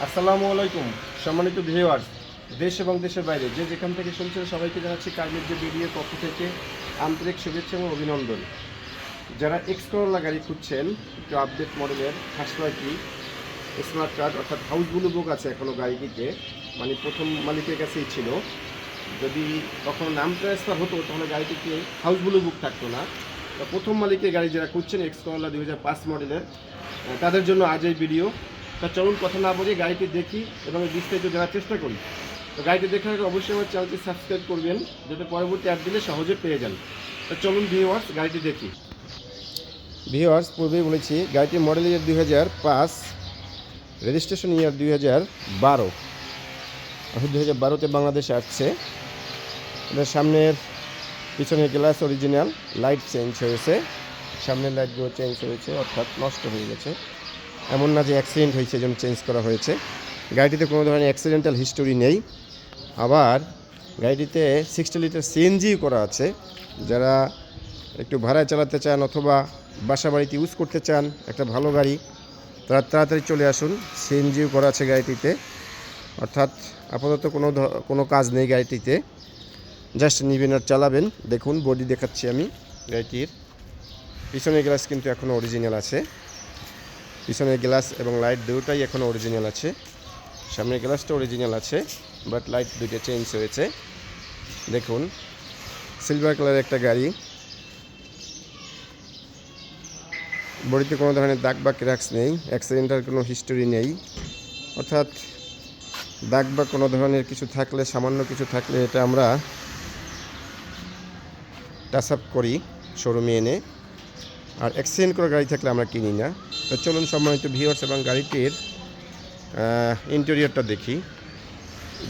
আসসালামু আলাইকুম সম্মানিত ভিউয়ার্স, দেশ এবং দেশের বাইরে যে যেখান থেকে শুনছেন সবাইকে জানাচ্ছি কার্মিক যে ভিডিওর পক্ষ থেকে আন্তরিক শুভেচ্ছা এবং অভিনন্দন। যারা এক্স করোলা গাড়ি খুঁজছেন, একটু আপডেট মডেলের হাসপাকি স্মার্ট কার্ড অর্থাৎ হাউস ব্লু বুক আছে এখনও গাড়িটিতে, মানে প্রথম মালিকের কাছেই ছিল। যদি কখনো নাম ট্রান্সফার হতো তাহলে গাড়িটিতে হাউস ব্লু বুক থাকতো না। তো প্রথম মালিকের গাড়ি যারা খুঁজছেন এক্স করোলা 2005 মডেলের, তাদের জন্য আজ এই ভিডিও। তা চলুন কথা না বলে গাড়িটি দেখি এবং বিস্তারিত জানার চেষ্টা করি। তো গাড়িটি দেখার আগে অবশ্যই আমার চ্যানেলটি সাবস্ক্রাইব করবেন, যাতে পরবর্তী অ্যাড দিলে সহজে পেয়ে যান। তো চলুন ভিউয়ার্স গাড়িটি দেখি। ভিউয়ার্স, পূর্বেই বলেছি গাড়িটির মডেল ইয়ার 2005, রেজিস্ট্রেশন ইয়ার 2012। 2012তে বাংলাদেশে আসছে। এটার সামনের পিছনের গ্লাস অরিজিনাল, লাইট চেঞ্জ হয়েছে, সামনের লাইটগুলো চেঞ্জ হয়েছে অর্থাৎ নষ্ট হয়ে গেছে। এমন না যে অ্যাক্সিডেন্ট হয়েছে যেন চেঞ্জ করা হয়েছে। গাড়িটিতে কোনো ধরনের অ্যাক্সিডেন্টাল হিস্টোরি নেই। আবার গাড়িটিতে 60 লিটার সিএনজি করা আছে। যারা একটু ভাড়ায় চালাতে চান অথবা বাসা বাড়িতে ইউজ করতে চান একটা ভালো গাড়ি, তারা তাড়াতাড়ি চলে আসুন। সিএনজিও করা আছে গাড়িটিতে, অর্থাৎ আপাতত কোনো কাজ নেই গাড়িটিতে, জাস্ট নিবেন আর চালাবেন। দেখুন বডি দেখাচ্ছি আমি গাড়িটির। পিছনের গ্লাস কিন্তু এখনও অরিজিনাল আছে, পিছনের গ্লাস এবং লাইট দুটোই এখনও অরিজিনাল আছে। সামনের গ্লাসটা অরিজিনাল আছে, বাট লাইট দুটো চেঞ্জ হয়েছে। দেখুন সিলভার কালারের একটা গাড়ি, বডিতে কোনো ধরনের দাগ বা ক্র্যাক্স নেই, অ্যাক্সিডেন্টাল কোনো হিস্টোরি নেই। অর্থাৎ দাগ বা কোনো ধরনের কিছু থাকলে, সামান্য কিছু থাকলে এটা আমরা টাচ আপ করি শোরুমে এনে, আর অ্যাক্সিডেন্ট করা গাড়ি থাকলে আমরা কিনি না। তো চলুন সম্মানিত ভিউয়ার্স এবং গাড়িটির ইন্টেরিয়রটা দেখি।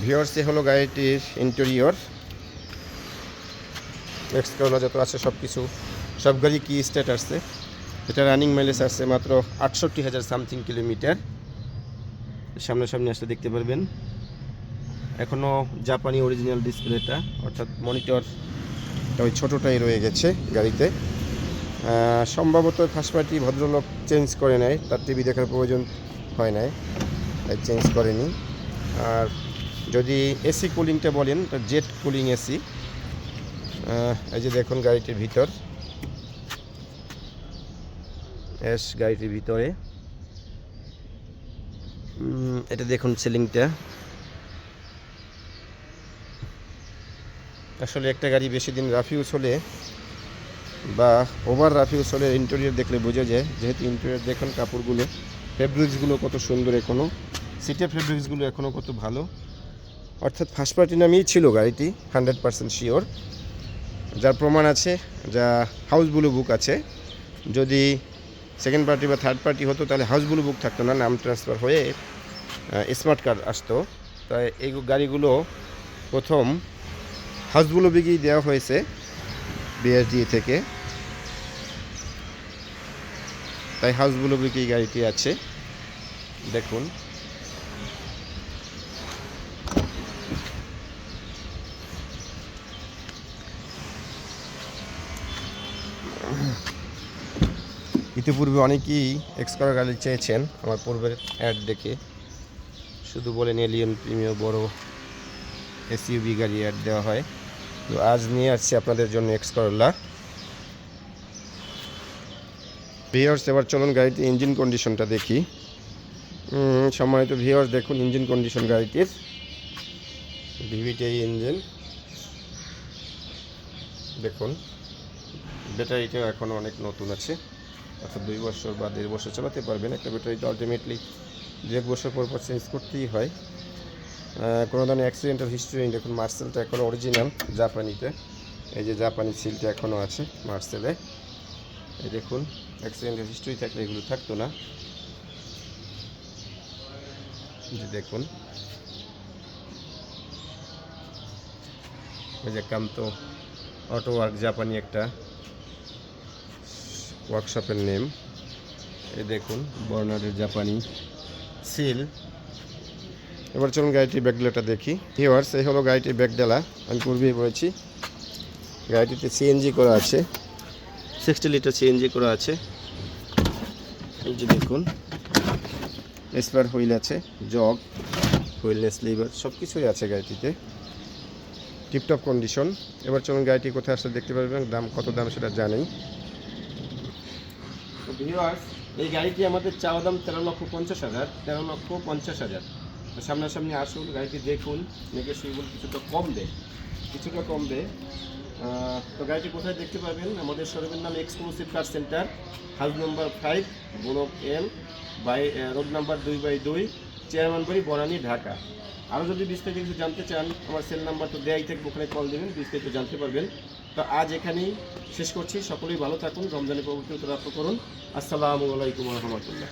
ভিউয়ার্স, এ হলো গাড়িটির ইন্টেরিয়র। এক্স করোলা যত আছে সব গাড়ি কি স্টেট আসছে। এটা রানিং মাইলেজ আসছে মাত্র 68,000 সামথিং কিলোমিটার। সামনাসামনি আসলে দেখতে পারবেন। এখনও জাপানি অরিজিনাল ডিসপ্লেটা, অর্থাৎ মনিটরটা ওই ছোটোটাই রয়ে গেছে গাড়িতে। সম্ভবত ফার্স্ট পার্টি ভদ্রলোক চেঞ্জ করে নেয়, তার টিভি দেখার প্রয়োজন হয় নাই, তাই চেঞ্জ করেনি। আর যদি এসি কুলিংটা বলেন, জেট কুলিং এসি। এই যে দেখুন গাড়িটির ভিতর, গাড়িটির ভিতরে এটা দেখুন সিলিংটা। আসলে একটা গাড়ি বেশি দিন রাফ ইউজ হলে বা ওভার রাফ ইউজ হলে ইন্টেরিয়র দেখলে বোঝা যায়। যেহেতু ইন্টেরিয়র দেখুন, কাপড়গুলো, ফেব্রিক্সগুলো কত সুন্দর, এখনও সিটের ফেব্রিক্সগুলো এখনও কত ভালো। অর্থাৎ ফার্স্ট পার্টি নামেই ছিল গাড়িটি, 100% শিওর। যার প্রমাণ আছে, যা হাউস ব্লু বুক আছে। যদি সেকেন্ড পার্টি বা থার্ড পার্টি হতো তাহলে হাউস ব্লু বুক থাকতো না, নাম ট্রান্সফার হয়ে স্মার্ট কার্ড আসতো। তাই এই গাড়িগুলো প্রথম হাউস ব্লু বুকেই দেওয়া হয়েছে বিএসডি থেকে, তাই হাউস ব্লু বুকেই গাড়িটি আছে। দেখুন ইতিপূর্বে অনেকেই এক্স করা গাড়ি চেয়েছেন আমার পূর্বের অ্যাড দেখে, শুধু বলেন এলিয়ন প্রিমিয়ার বড় এসইউভি গাড়ি অ্যাড দেওয়া হয়। তো আজ নিয়ে আসছি আপনাদের জন্য এক্স করোলা। ভিউয়ার্স, এবার চলুন গাড়িটির ইঞ্জিন কন্ডিশনটা দেখি। সম্মানিত ভিউয়ার্স, দেখুন ইঞ্জিন কন্ডিশন গাড়িটির। ভিভিটিআই ইঞ্জিন দেখুন। ব্যাটারিটাও এখনও অনেক নতুন আছে, অর্থাৎ 2 বছর বা 1.5 বছর চালাতে পারবেন। একটা ব্যাটারি তো আলটিমেটলি 1 বছর পর চেঞ্জ করতেই হয়। কোনো ধরনের অ্যাক্সিডেন্টাল হিস্ট্রি নেই। দেখুন মার্সেলটা এখনও অরিজিনাল জাপানিতে, এই যে জাপানি সিলটা এখনও আছে মার্সেলে। এই দেখুন, অ্যাক্সিডেন্টাল হিস্ট্রি থাকলে এগুলো থাকতো না। যে দেখুন, এই যে কামতো অটো ওয়ার্ক, জাপানি একটা ওয়ার্কশপের নেম। এই দেখুন বর্নার্ডের জাপানি সিল। এবার চলুন গাড়িটির ব্যাকডেলাটা দেখি। ভিউয়ার্স, এই হলো গাড়িটির ব্যাকডেলা। আমি পূর্বেই বলেছি গাড়িটিতে সিএনজি করা আছে, 60 লিটার সিএনজি করা আছে। এই যে দেখুন স্পেয়ার হুইল আছে, জগ, হুইললেস লিভার সব কিছুই আছে গাড়িটিতে, টিপটপ কন্ডিশন। এবার চলুন গাড়িটি কোথায় আসলে দেখতে পারবেন, কত দাম সেটা জানি। তো ভিউয়ার্স, এই গাড়িটি আমাদের চাওয়া দাম 13,50,000, 13,50,000। তো সামনাসামনি আসুন, গাড়িটি দেখুন, নেগোশিয়েবল কিছুটা কমবে। তো গাড়িটি কোথায় দেখতে পাবেন, আমাদের শোরুমের নাম এক্সক্লুসিভ কার সেন্টার, হাউস নাম্বার 5, ব্লক এল, রোড নাম্বার 2/2, চেয়ারম্যানবাড়ি, বনানী, ঢাকা। আরও যদি বিস্তারিত কিছু জানতে চান, আমার সেল নাম্বার তো দেয়াই থাকবে, ওখানে কল দেবেন, বিস্তারিত জানতে পারবেন। তো আজ এখানেই শেষ করছি, সকলেই ভালো থাকুন, রমজানের পবিত্র রাত করুন। আসসালামু আলাইকুম রহমতুল্লাহ।